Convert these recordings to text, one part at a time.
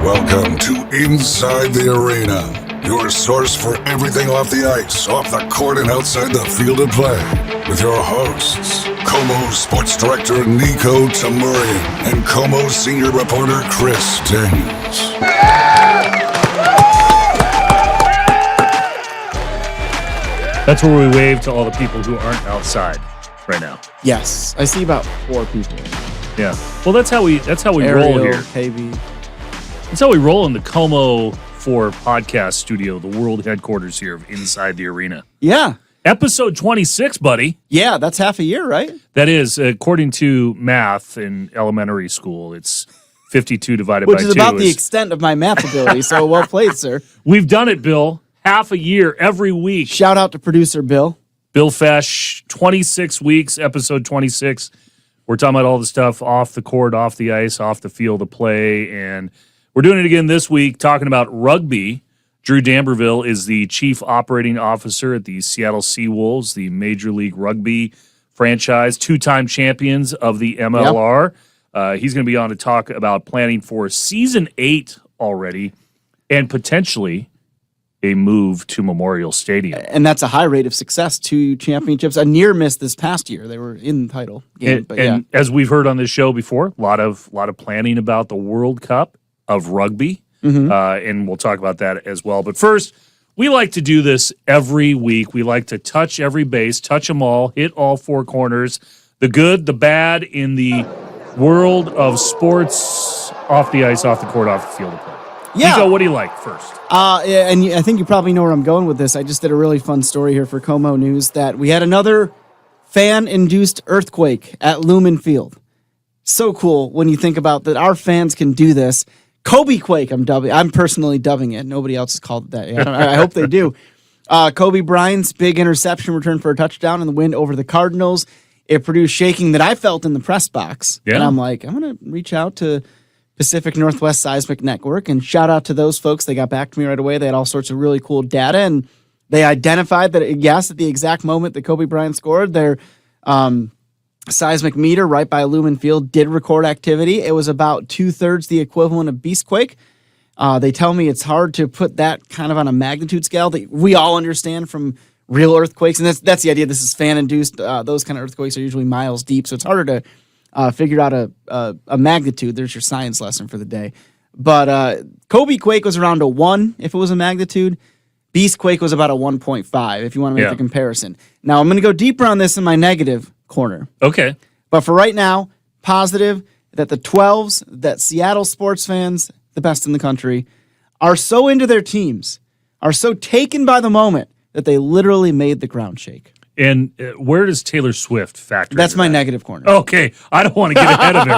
Welcome to Inside the Arena, your source for everything off the ice, off the court, and outside the field of play. With your hosts, KOMO Sports Director Niko Tamurian and KOMO Senior Reporter Chris Daniels. That's where we wave to all the people who aren't outside right now. Yes, I see about 4 people. Yeah. Well, that's how we Ariel, roll here. KB. That's how we roll in the KOMO 4 podcast studio, the world headquarters here of Inside the Arena. Yeah. Episode 26, buddy. Yeah, that's half a year, right? That is, according to math in elementary school, it's 52 divided by 2. Which is about the extent of my math ability, so well played, sir. We've done it, Bill. Half a year, every week. Shout out to producer Bill. Bill Fesh, 26 weeks, episode 26. We're talking about all the stuff off the court, off the ice, off the field of play, and we're doing it again this week, talking about rugby. Drew Dambreville is the chief operating officer at the Seattle Seawolves, the Major League Rugby franchise, 2-time champions of the MLR. Yep. He's going to be on to talk about planning for Season 8 already and potentially a move to Memorial Stadium. And that's a high rate of success. 2 championships, a near miss this past year. They were in the title game. And as we've heard on this show before, a lot of planning about the World Cup of Rugby. And we'll talk about that as well. But first, we like to do this every week. We like to touch every base, touch them all, hit all 4 corners, the good, the bad in the world of sports, off the ice, off the court, off the field of play. Yeah. Niko, what do you like first? Yeah, and I think you probably know where I'm going with this. I just did a really fun story here for KOMO News that we had another fan-induced earthquake at Lumen Field. So cool when you think about that our fans can do this. Kobe Quake, I'm personally dubbing it. Nobody else has called it that yet. I hope they do. Kobe Bryant's big interception return for a touchdown in the win over the Cardinals. It produced shaking that I felt in the press box. Yeah. And I'm like, I'm going to reach out to Pacific Northwest Seismic Network and shout out to those folks. They got back to me right away. They had all sorts of really cool data, and they identified that, yes, at the exact moment that Kobe Bryant scored, their seismic meter right by Lumen Field did record activity. It was about 2/3 the equivalent of Beastquake. They tell me it's hard to put that kind of on a magnitude scale that we all understand from real earthquakes, and that's the idea. This is fan-induced. Those kind of earthquakes are usually miles deep, so it's harder to figure out a magnitude. There's your science lesson for the day. But Kobe Quake was around a 1 if it was a magnitude. Beastquake was about a 1.5 if you want to make the comparison. Now, I'm going to go deeper on this in my negative corner. Okay. But for right now, positive that the 12s, that Seattle sports fans, the best in the country, are so into their teams, are so taken by the moment that they literally made the ground shake. And where does Taylor Swift factor That's into my that? Negative corner. Okay. I don't want to get ahead of it.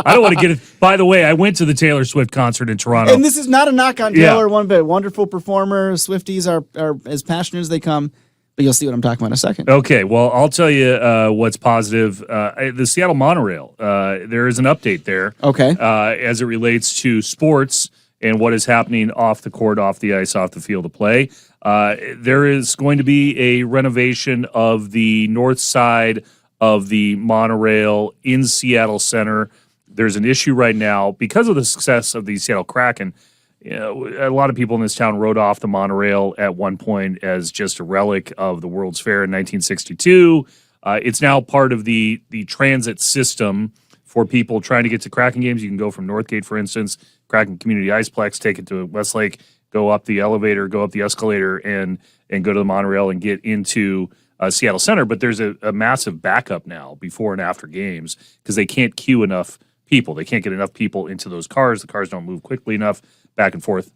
I don't want to get it. By the way, I went to the Taylor Swift concert in Toronto. And this is not a knock on Taylor one bit. Wonderful performer. Swifties are as passionate as they come. But you'll see what I'm talking about in a second. Okay, well, I'll tell you what's positive. The Seattle Monorail, there is an update there. Okay. As it relates to sports and what is happening off the court, off the ice, off the field of play. There is going to be a renovation of the north side of the monorail in Seattle Center. There's an issue right now because of the success of the Seattle Kraken. You know, a lot of people in this town wrote off the monorail at one point as just a relic of the World's Fair in 1962. It's now part of the transit system for people trying to get to Kraken games. You can go from Northgate, for instance, Kraken Community Iceplex, take it to Westlake, go up the elevator, go up the escalator, and go to the monorail and get into Seattle Center. But there's a massive backup now before and after games because they can't queue enough people. They can't get enough people into those cars. The cars don't move quickly enough. Back and forth,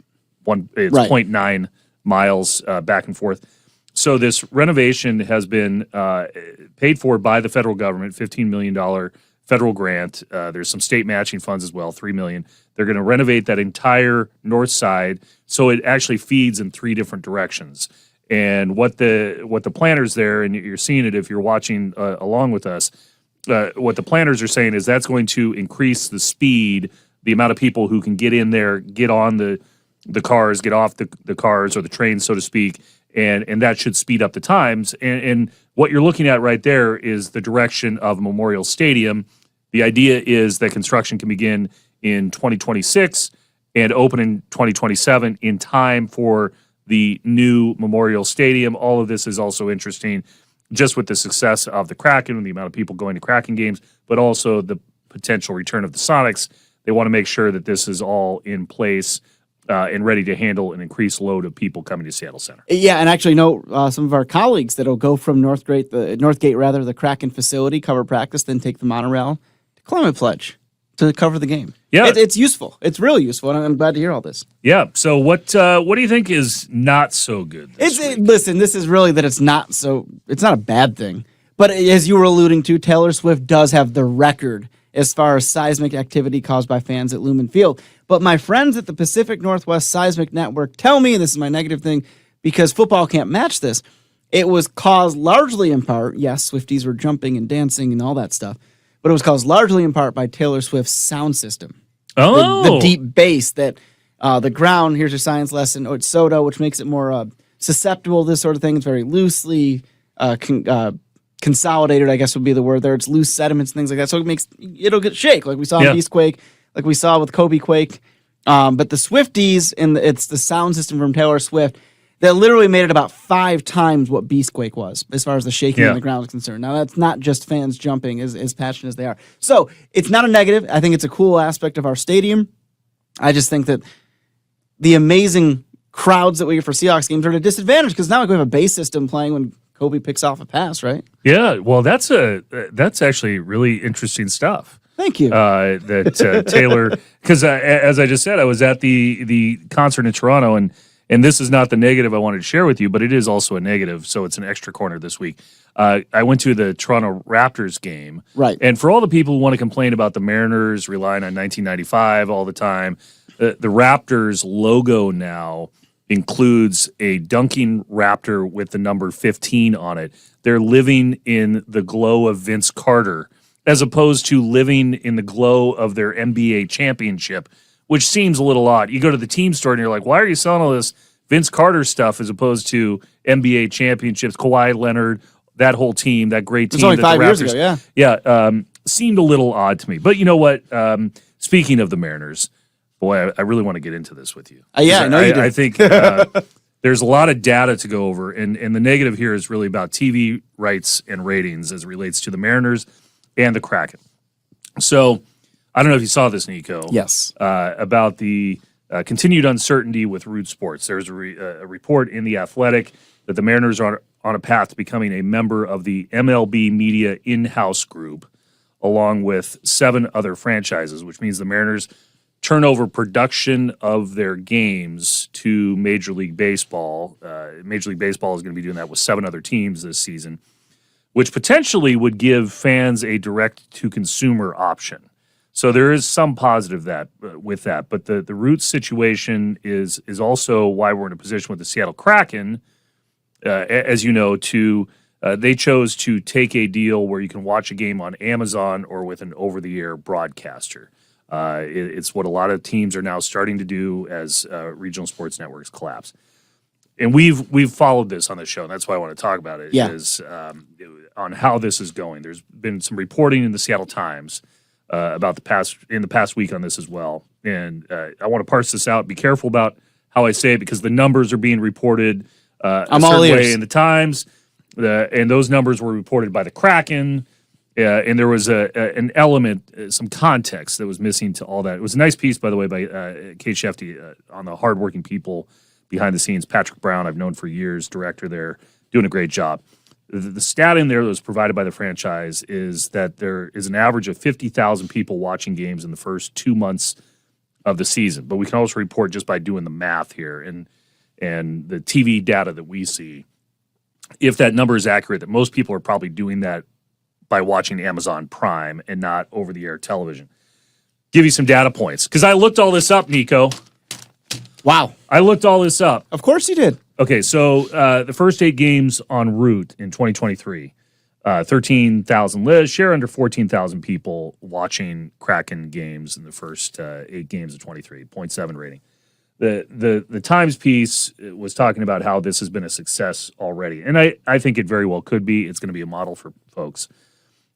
it's 0.9 miles back and forth. So this renovation has been paid for by the federal government, $15 million federal grant. There's some state matching funds as well, $3 million. They're going to renovate that entire north side so it actually feeds in 3 different directions. And what the planners there, and you're seeing it if you're watching along with us, what the planners are saying is that's going to increase the speed, the amount of people who can get in there, get on the cars, get off the cars or the trains, so to speak, and that should speed up the times. And what you're looking at right there is the direction of Memorial Stadium. The idea is that construction can begin in 2026 and open in 2027 in time for the new Memorial Stadium. All of this is also interesting just with the success of the Kraken and the amount of people going to Kraken games, but also the potential return of the Sonics. They want to make sure that this is all in place and ready to handle an increased load of people coming to Seattle Center. Yeah, and actually know some of our colleagues that'll go from Northgate, the Kraken facility, cover practice, then take the monorail to Climate Pledge to cover the game. Yeah. It's useful. It's really useful, and I'm glad to hear all this. Yeah. So what do you think is not so good this week? Listen, this is really that it's not a bad thing. But as you were alluding to, Taylor Swift does have the record as far as seismic activity caused by fans at Lumen Field. But my friends at the Pacific Northwest Seismic Network tell me, and this is my negative thing, because football can't match this, it was caused largely in part, yes, Swifties were jumping and dancing and all that stuff, but it was caused largely in part by Taylor Swift's sound system. Oh. The deep bass that the ground, here's your science lesson, it's soda, which makes it more susceptible to this sort of thing. It's very loosely consolidated, I guess would be the word there. It's loose sediments and things like that. So it'll get shake, like we saw in Beastquake, like we saw with Kobe Quake. But the Swifties, it's the sound system from Taylor Swift that literally made it about 5 times what Beastquake was, as far as the shaking on the ground is concerned. Now, that's not just fans jumping as passionate as they are. So it's not a negative. I think it's a cool aspect of our stadium. I just think that the amazing crowds that we get for Seahawks games are at a disadvantage because now we have a bass system playing when Kobe picks off a pass, right? Yeah, well, that's actually really interesting stuff. Thank you. That Taylor, because as I just said, I was at the concert in Toronto, and this is not the negative I wanted to share with you, but it is also a negative, so it's an extra corner this week. I went to the Toronto Raptors game, right? And for all the people who want to complain about the Mariners relying on 1995 all the time, the Raptors logo now includes a dunking raptor with the number 15 on it. They're living in the glow of Vince Carter as opposed to living in the glow of their NBA championship, which seems a little odd. You go to the team store and you're like, why are you selling all this Vince Carter stuff as opposed to NBA championships, Kawhi Leonard, that whole team, that great team. It was only that 5 years ago, yeah. Yeah, seemed a little odd to me. But you know what? Speaking of the Mariners, boy, I really want to get into this with you. Yeah, I know you do. I think there's a lot of data to go over, and the negative here is really about TV rights and ratings as it relates to the Mariners and the Kraken. So I don't know if you saw this, Niko. Yes. About the continued uncertainty with Root Sports. There's a report in The Athletic that the Mariners are on a path to becoming a member of the MLB Media in-house group, along with 7 other franchises, which means the Mariners turn over production of their games to Major League Baseball. Major League Baseball is going to be doing that with 7 other teams this season, which potentially would give fans a direct-to-consumer option. So there is some positive with that. But the Roots situation is also why we're in a position with the Seattle Kraken, as you know, they chose to take a deal where you can watch a game on Amazon or with an over-the-air broadcaster. It's what a lot of teams are now starting to do as regional sports networks collapse. And we've followed this on the show, and that's why I want to talk about it, is on how this is going. There's been some reporting in the Seattle Times about the past week on this as well. And I want to parse this out. Be careful about how I say it because the numbers are being reported a certain way in the Times. And those numbers were reported by the Kraken. And there was an element, some context that was missing to all that. It was a nice piece, by the way, by Kate Shefty on the hardworking people behind the scenes. Patrick Brown, I've known for years, director there, doing a great job. The stat in there that was provided by the franchise is that there is an average of 50,000 people watching games in the first 2 months of the season. But we can also report just by doing the math here and the TV data that we see, if that number is accurate, that most people are probably doing that by watching Amazon Prime and not over-the-air television. Give you some data points. Because I looked all this up, Niko. Wow. I looked all this up. Of course you did. Okay, so the first 8 games en route in 2023, 13,000 share under 14,000 people watching Kraken games in the first 8 games of 23, 0.7 rating. The Times piece was talking about how this has been a success already. And I think it very well could be. It's going to be a model for folks.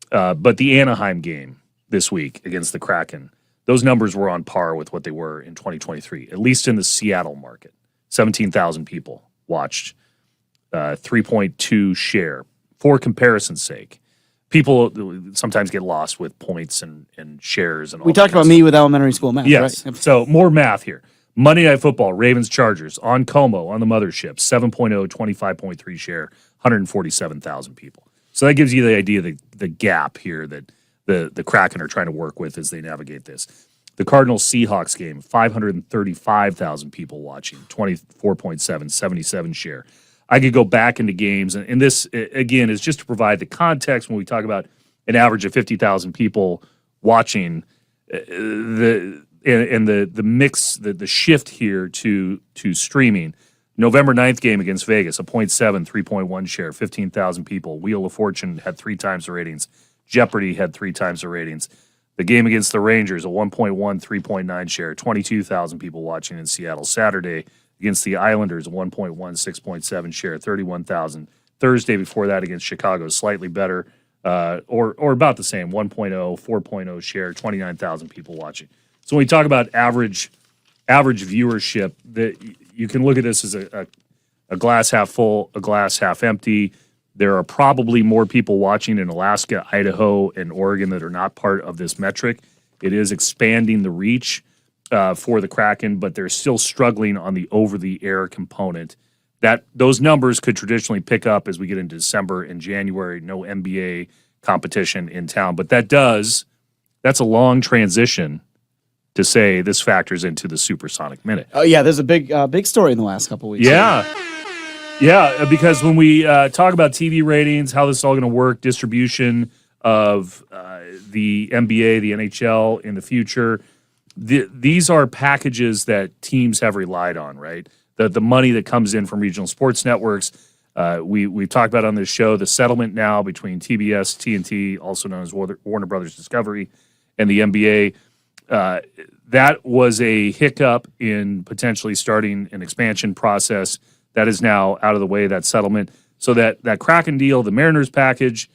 But the Anaheim game this week against the Kraken. Those numbers were on par with what they were in 2023, at least in the Seattle market. 17,000 people watched, 3.2 share. For comparison's sake, people sometimes get lost with points and shares and all. We talked about me with elementary school math, yes. right? So more math here. Monday Night Football, Ravens Chargers on KOMO on the mothership, 7.0, 25.3 share, 147,000 people. So that gives you the idea of the gap here that the Kraken are trying to work with as they navigate this. The Cardinals-Seahawks game, 535,000 people watching, 24.7, 77 share. I could go back into games, and this, again, is just to provide the context when we talk about an average of 50,000 people watching, the mix, the shift here to streaming. November 9th game against Vegas, a 0.7, 3.1 share, 15,000 people. Wheel of Fortune had 3 times the ratings. Jeopardy had 3 times the ratings. The game against the Rangers, a 1.1, 3.9 share, 22,000 people watching in Seattle. Saturday against the Islanders, a 1.1, 6.7 share, 31,000. Thursday before that against Chicago, slightly better, or about the same, 1.0, 4.0 share, 29,000 people watching. So when we talk about average viewership, you can look at this as a glass half full, a glass half empty. There are probably more people watching in Alaska, Idaho, and Oregon that are not part of this metric. It is expanding the reach for the Kraken, but they're still struggling on the over-the-air component. Those numbers could traditionally pick up as we get into December and January. No NBA competition in town, but that's a long transition to say this factors into the Supersonic Minute. Oh yeah, there's a big story in the last couple weeks. Yeah, because when we talk about TV ratings, how this is all going to work, distribution of the NBA, the NHL in the future, these are packages that teams have relied on, right? The money that comes in from regional sports networks. We've talked about on this show the settlement now between TBS, TNT, also known as Warner Brothers Discovery, and the NBA. That was a hiccup in potentially starting an expansion process. That is now out of the way, that settlement. So that Kraken deal, the Mariners package,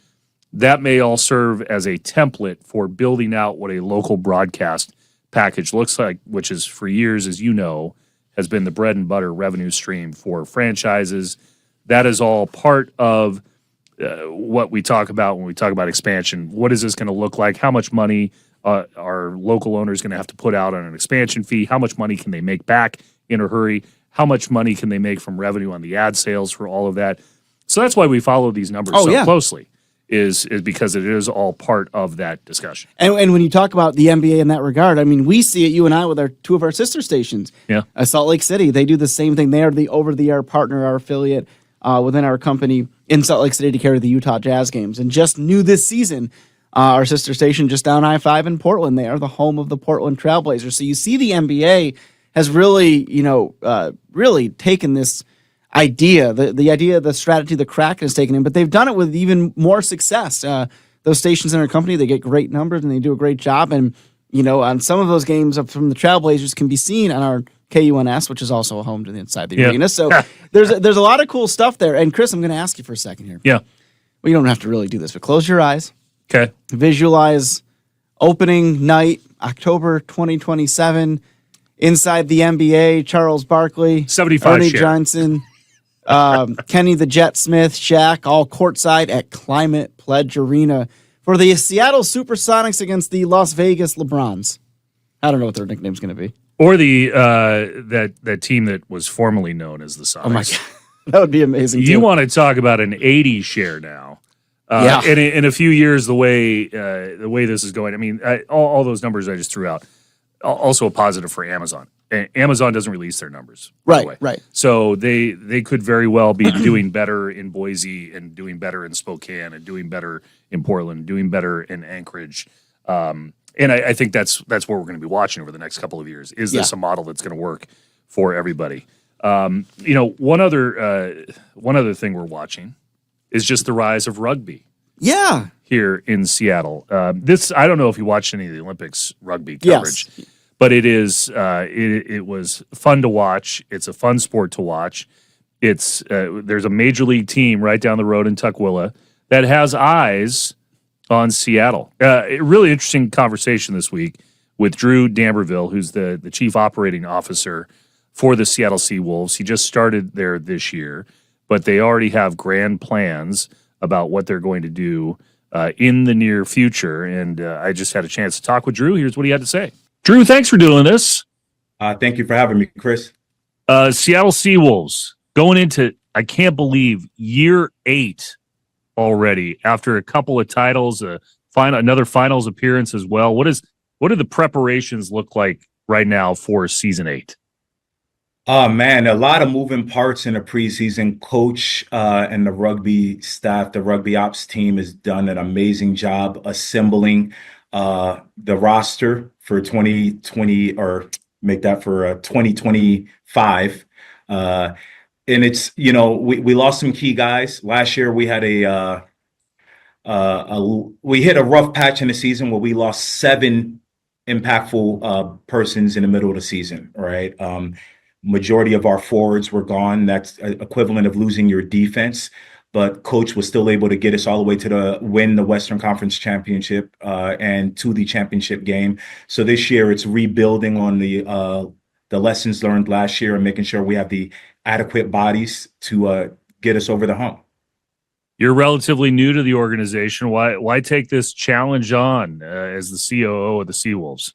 that may all serve as a template for building out what a local broadcast package looks like, which is for years, as you know, has been the bread and butter revenue stream for franchises. That is all part of what we talk about when we talk about expansion. What is this going to look like? How much money are local owners going to have to put out on an expansion fee? How much money can they make back in a hurry? How much money can they make from revenue on the ad sales for all of that? So that's why we follow these numbers closely, is because it is all part of that discussion. And when you talk about the NBA in that regard, I mean, we see it, you and I, with two of our sister stations. Yeah. Salt Lake City, they do the same thing. They are the over-the-air partner, our affiliate within our company in Salt Lake City to carry the Utah Jazz games. And just new this season, our sister station just down I-5 in Portland, they are the home of the Portland Trailblazers. So you see the NBA has really, really taken this idea, the strategy the Kraken has taken in, but they've done it with even more success. Those stations in our company, they get great numbers and they do a great job. And, on some of those games from the Trailblazers can be seen on our KUNS, which is also a home to the inside the arena. So there's a lot of cool stuff there. And Chris, I'm going to ask you for a second here. Yeah. Well, you don't have to really do this, but close your eyes. Okay. Visualize opening night, October 2027. Inside the NBA, Charles Barkley, 75 Ernie share. Johnson, Kenny the Jet Smith, Shaq, all courtside at Climate Pledge Arena for the Seattle Supersonics against the Las Vegas LeBrons. I don't know what their nickname's going to be. Or the that team that was formerly known as the Sonics. Oh my God, that would be amazing. You want to talk about an 80 share now? Yeah. In a few years, the way this is going, I mean, all those numbers I just threw out. Also a positive for Amazon. Amazon doesn't release their numbers. Right. So they could very well be doing better in Boise and doing better in Spokane and doing better in Portland, doing better in Anchorage. And I think that's what we're going to be watching over the next couple of years. Is this a model that's going to work for everybody? One other thing we're watching is just the rise of rugby. Yeah. Here in Seattle. I don't know if you watched any of the Olympics rugby coverage, but it was fun to watch. It's a fun sport to watch. There's a major league team right down the road in Tukwila that has eyes on Seattle. A really interesting conversation this week with Drew Dambreville, who's the chief operating officer for the Seattle Seawolves. He just started there this year, but they already have grand plans about what they're going to do in the near future. And I just had a chance to talk with Drew. Here's what he had to say. Drew, thanks for doing this. Thank you for having me, Chris. Seattle Seawolves going into, I can't believe, year 8 already after a couple of titles, another finals appearance as well. What do the preparations look like right now for season 8? Oh, man, a lot of moving parts in the preseason. Coach and the rugby staff, the rugby ops team has done an amazing job assembling the roster for 2020, or make that for 2025. And it's, we lost some key guys. Last year we had we hit a rough patch in the season where we lost 7 impactful persons in the middle of the season, right? Majority of our forwards were gone. That's equivalent of losing your defense. But coach was still able to get us all the way to win the Western Conference Championship and to the championship game. So this year it's rebuilding on the lessons learned last year and making sure we have the adequate bodies to get us over the hump. You're relatively new to the organization. Why take this challenge on as the COO of the Seawolves?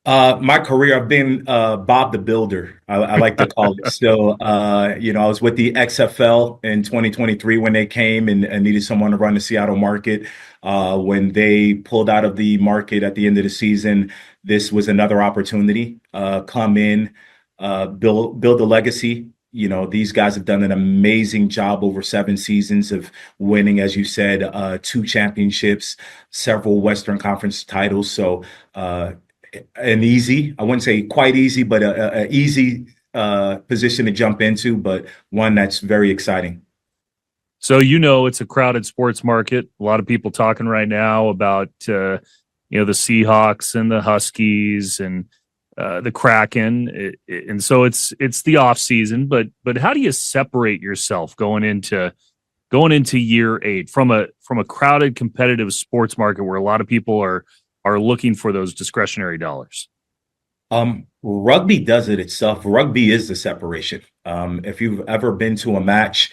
My career, I've been Bob the Builder, I like to call it. So, I was with the XFL in 2023 when they came and needed someone to run the Seattle market. When they pulled out of the market at the end of the season, this was another opportunity. Come in, build a legacy. These guys have done an amazing job over 7 seasons of winning, as you said, 2 championships, several Western Conference titles. So, I wouldn't say quite easy, but an easy position to jump into, but one that's very exciting. So, it's a crowded sports market. A lot of people talking right now about, the Seahawks and the Huskies and the Kraken. And so it's the off season, but how do you separate yourself going into year 8 from a crowded competitive sports market where a lot of people are looking for those discretionary dollars? Rugby does it itself. Rugby is the separation. If you've ever been to a match,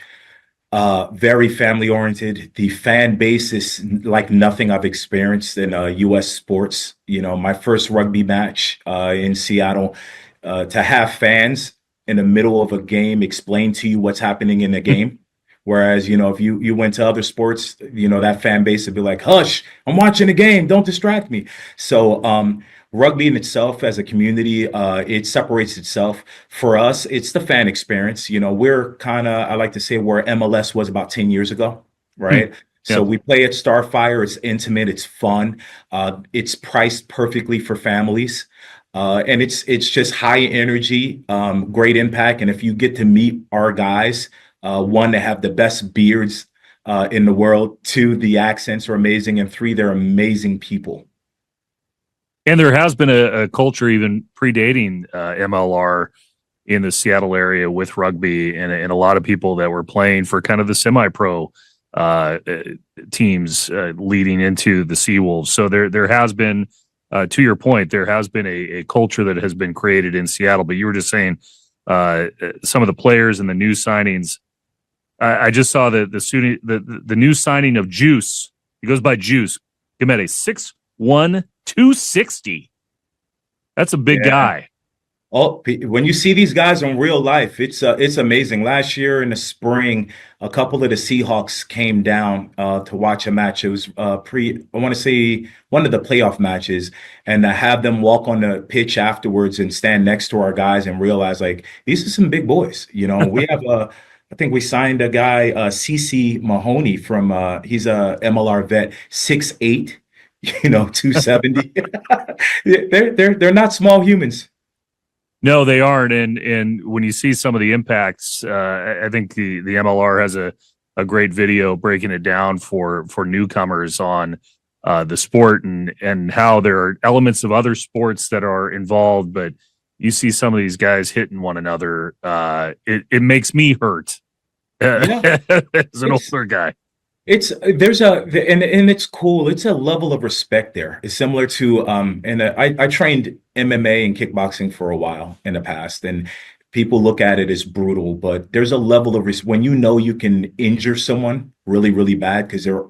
very family oriented, the fan base is like nothing I've experienced in U.S. sports. My first rugby match in Seattle, to have fans in the middle of a game explain to you what's happening in the game. Whereas, if you went to other sports, that fan base would be like, hush, I'm watching the game. Don't distract me. So rugby in itself as a community, it separates itself. For us, it's the fan experience. We're kind of, I like to say, where MLS was about 10 years ago, right? So we play at Starfire. It's intimate. It's fun. It's priced perfectly for families. And it's just high energy, great impact. And if you get to meet our guys, 1, they have the best beards in the world. 2, the accents are amazing. And 3, they're amazing people. And there has been a culture even predating MLR in the Seattle area with rugby and a lot of people that were playing for kind of the semi-pro teams leading into the Seawolves. So there has been, to your point, there has been a culture that has been created in Seattle. But you were just saying some of the players and the new signings. I just saw the new signing of Juice. He goes by Juice. Gimete, 6'1", 260. That's a big guy. Oh, when you see these guys in real life, it's amazing. Last year in the spring, a couple of the Seahawks came down to watch a match. It was I want to say one of the playoff matches, and to have them walk on the pitch afterwards and stand next to our guys and realize, like, these are some big boys. We have I think we signed a guy, CC Mahoney from he's a MLR vet, 6'8", 270. They're not small humans. No, they aren't. And when you see some of the impacts, I think the MLR has a great video breaking it down for newcomers on the sport and how there are elements of other sports that are involved, but you see some of these guys hitting one another. It makes me hurt as an older guy. It's there's a and it's cool. It's a level of respect there. It's similar to and I trained MMA and kickboxing for a while in the past, and people look at it as brutal, but there's a level of when you know you can injure someone really, really bad because there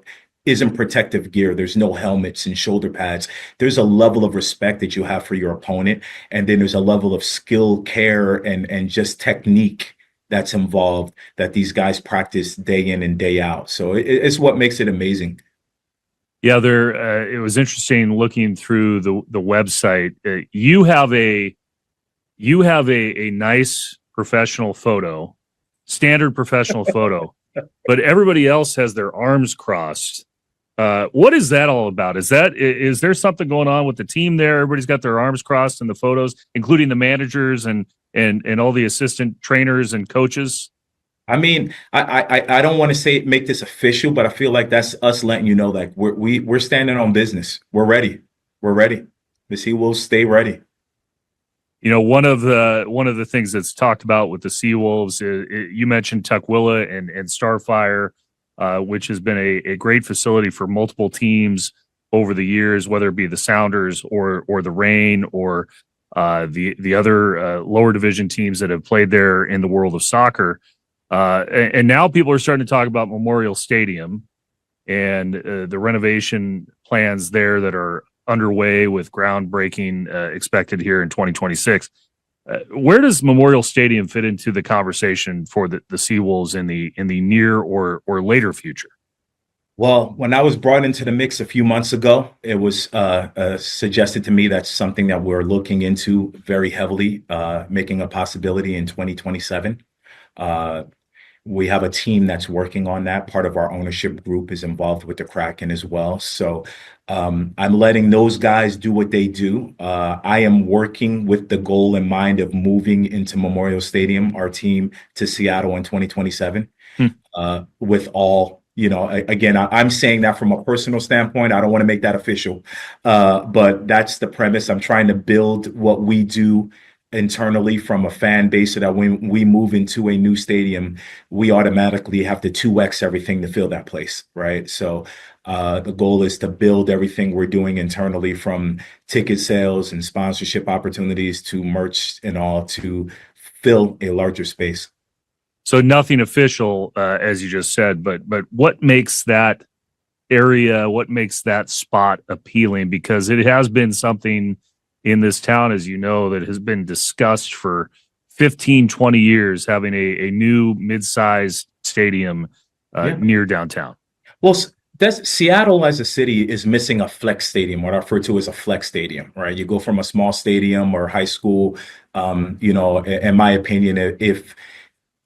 isn't protective gear. There's no helmets and shoulder pads. There's a level of respect that you have for your opponent, and then there's a level of skill, care, and just technique that's involved that these guys practice day in and day out. So it's what makes it amazing. Yeah, there. It was interesting looking through the website. You have a nice professional photo, standard professional photo, but everybody else has their arms crossed. What is that all about? Is there something going on with the team there? Everybody's got their arms crossed in the photos, including the managers and all the assistant trainers and coaches. I mean, I don't want to make this official, but I feel like that's us letting you know, like we're standing on business. We're ready. We're ready. The Seawolves stay ready. You know, one of the things that's talked about with the Seawolves, you mentioned Tukwila and Starfire, which has been a great facility for multiple teams over the years, whether it be the Sounders or the Reign or the other lower division teams that have played there in the world of soccer. And now people are starting to talk about Memorial Stadium and the renovation plans there that are underway with groundbreaking expected here in 2026. Where does Memorial Stadium fit into the conversation for the Seawolves in the near or later future? Well, when I was brought into the mix a few months ago, it was suggested to me that's something that we're looking into very heavily, making a possibility in 2027. We have a team that's working on that. Part of our ownership group is involved with the Kraken as well. So I'm letting those guys do what they do. I am working with the goal in mind of moving into Memorial Stadium, our team, to Seattle in 2027 with all. You know, again, I'm saying that from a personal standpoint. I don't want to make that official, but that's the premise. I'm trying to build what we do internally from a fan base so that when we move into a new stadium, we automatically have to 2x everything to fill that place, right? So the goal is to build everything we're doing internally, from ticket sales and sponsorship opportunities to merch and all, to fill a larger space. So nothing official, as you just said, but what makes that area, what makes that spot appealing? Because it has been something in this town, as you know, that has been discussed for 15, 20 years, having a new mid-sized stadium near downtown. Well, Seattle as a city is missing a flex stadium, what I refer to as a flex stadium, right? You go from a small stadium or high school, you know, in my opinion, if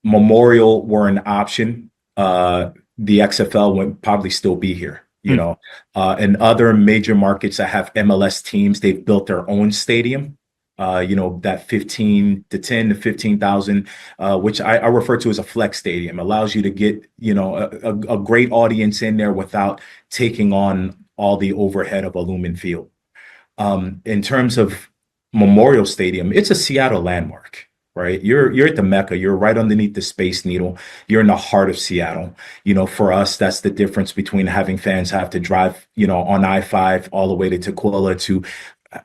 Memorial were an option, the XFL would probably still be here. You know, in other major markets that have MLS teams, they've built their own stadium, you know, that 10 to 15,000, which I refer to as a flex stadium, allows you to get, you know, a great audience in there without taking on all the overhead of a Lumen Field. In terms of Memorial Stadium, it's a Seattle landmark. Right, you're at the Mecca. You're right underneath the Space Needle. You're in the heart of Seattle. You know, for us, that's the difference between having fans have to drive, you know, on I-5 all the way to Tukwila, to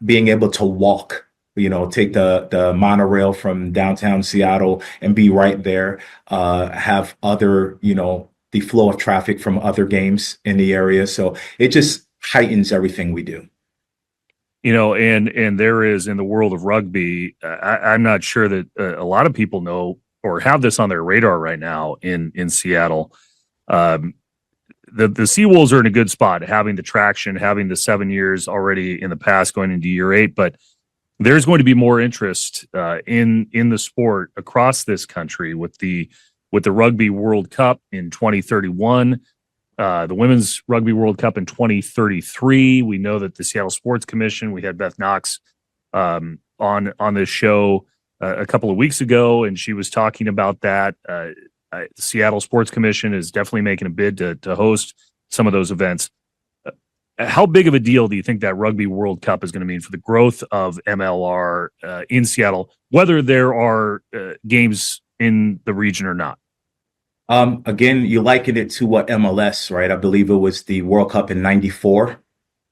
being able to walk. You know, take the monorail from downtown Seattle and be right there. Have other, you know, the flow of traffic from other games in the area. So it just heightens everything we do. You know, and there is, in the world of rugby, I'm not sure that a lot of people know or have this on their radar right now in Seattle. The Seawolves are in a good spot, having the traction, having the 7 years already in the past, going into year 8. But there's going to be more interest in the sport across this country with the Rugby World Cup in 2031. The Women's Rugby World Cup in 2033. We know that the Seattle Sports Commission, we had Beth Knox on this show a couple of weeks ago, and she was talking about that. The Seattle Sports Commission is definitely making a bid to host some of those events. How big of a deal do you think that Rugby World Cup is going to mean for the growth of MLR in Seattle, whether there are games in the region or not? Again, you liken it to what MLS, right? I believe it was the World Cup in '94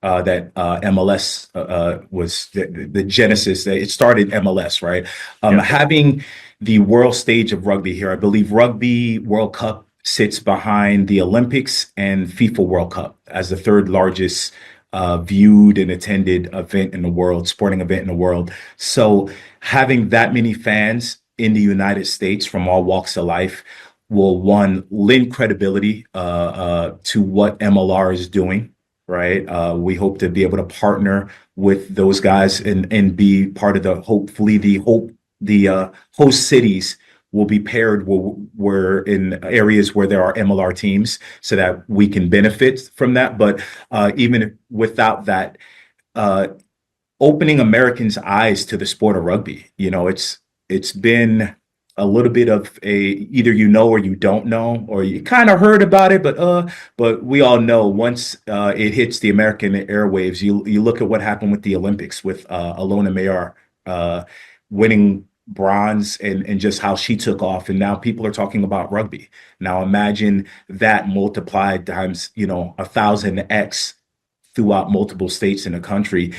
that MLS was the genesis. It started MLS, right? Having the world stage of rugby here, I believe Rugby World Cup sits behind the Olympics and FIFA World Cup as the third largest viewed and attended event in the world, sporting event in the world. So having that many fans in the United States from all walks of life will, one, lend credibility to what MLR is doing, right? We hope to be able to partner with those guys and be part of hopefully the host cities will be paired where in areas where there are MLR teams so that we can benefit from that. But even without that, opening Americans' eyes to the sport of rugby, it's been a little bit of either you know or you don't know, or you kind of heard about it, but we all know once it hits the American airwaves, you look at what happened with the Olympics with Alona Mayar winning bronze and just how she took off, and now people are talking about rugby. Now imagine that multiplied times 1,000x throughout multiple states in the country.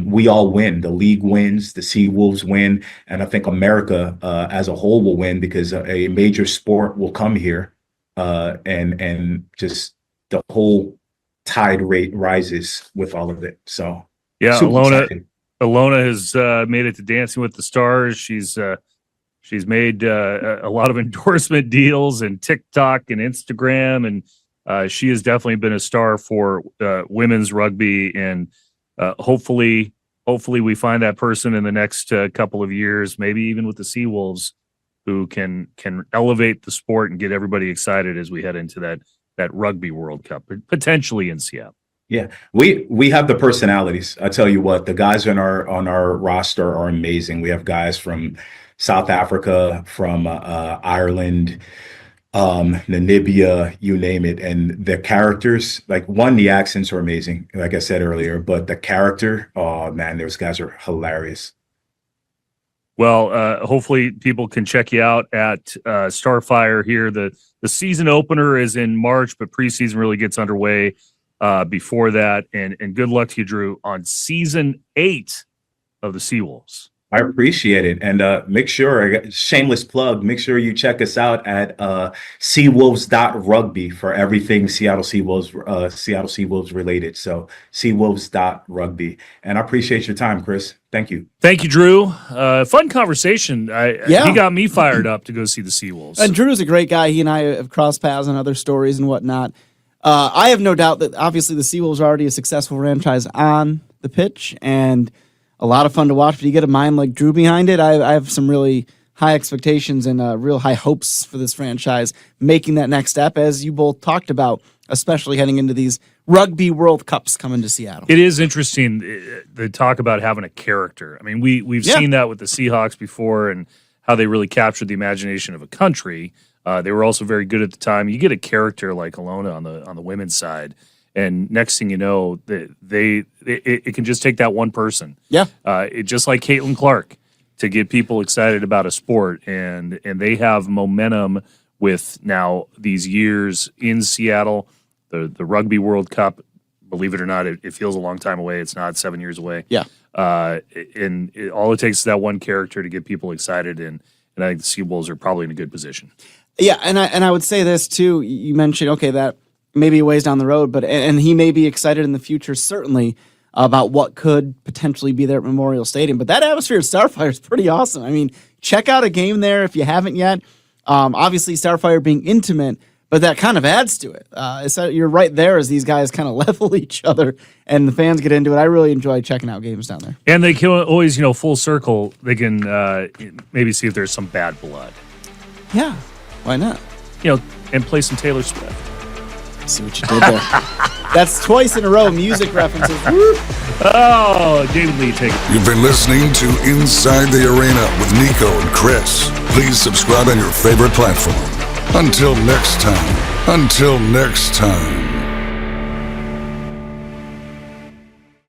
We all win. The league wins, the Seawolves win, and I think America as a whole will win because a major sport will come here, and just the whole tide rate rises with all of it. So yeah, super exciting. Alona has made it to Dancing with the Stars. She's made a lot of endorsement deals and TikTok and Instagram, and she has definitely been a star for women's rugby. And hopefully we find that person in the next couple of years, maybe even with the Seawolves, who can elevate the sport and get everybody excited as we head into that Rugby World Cup, potentially in Seattle. Yeah, we have the personalities. I tell you what, the guys on our roster are amazing. We have guys from South Africa, from Ireland, Namibia, you name it, and the characters. Like the accents are amazing, like I said earlier, but the character, oh man, those guys are hilarious. Well, hopefully people can check you out at Starfire here. The season opener is in March, but preseason really gets underway before that, and good luck to you, Drew, on season 8 of the Seawolves. I appreciate it, and make sure, shameless plug, make sure you check us out at seawolves.rugby for everything Seattle Seawolves related. So seawolves.rugby, and I appreciate your time, Chris. Thank you. Thank you, Drew. Fun conversation. He got me fired up to go see the Seawolves. And Drew's a great guy. He and I have crossed paths on other stories and whatnot. I have no doubt that obviously the Seawolves are already a successful franchise on the pitch and a lot of fun to watch. But you get a mind like Drew behind it. I have some really high expectations and real high hopes for this franchise making that next step, as you both talked about, especially heading into these Rugby World Cups coming to Seattle. It is interesting the talk about having a character. I mean, we've seen that with the Seahawks before and how they really captured the imagination of a country. They were also very good at the time. You get a character like Alona on the women's side, and next thing you know, it can just take that one person. Yeah, just like Caitlin Clark to get people excited about a sport, and they have momentum with now these years in Seattle. The Rugby World Cup, believe it or not, it feels a long time away. It's not 7 years away. Yeah, and all it takes is that one character to get people excited, and I think the Seawolves are probably in a good position. Yeah, and I would say this too. You mentioned, that maybe a ways down the road, but and he may be excited in the future, certainly, about what could potentially be there at Memorial Stadium. But that atmosphere at Starfire is pretty awesome. I mean, check out a game there if you haven't yet. Obviously, Starfire being intimate, but that kind of adds to it. You're right there as these guys kind of level each other, and the fans get into it. I really enjoy checking out games down there. And they can always, full circle, they can maybe see if there's some bad blood. Yeah. Why not? And play some Taylor Swift. See what you did there. That's twice in a row, music references. Oh, David Lee, take it. You've been listening to Inside the Arena with Niko and Chris. Please subscribe on your favorite platform. Until next time.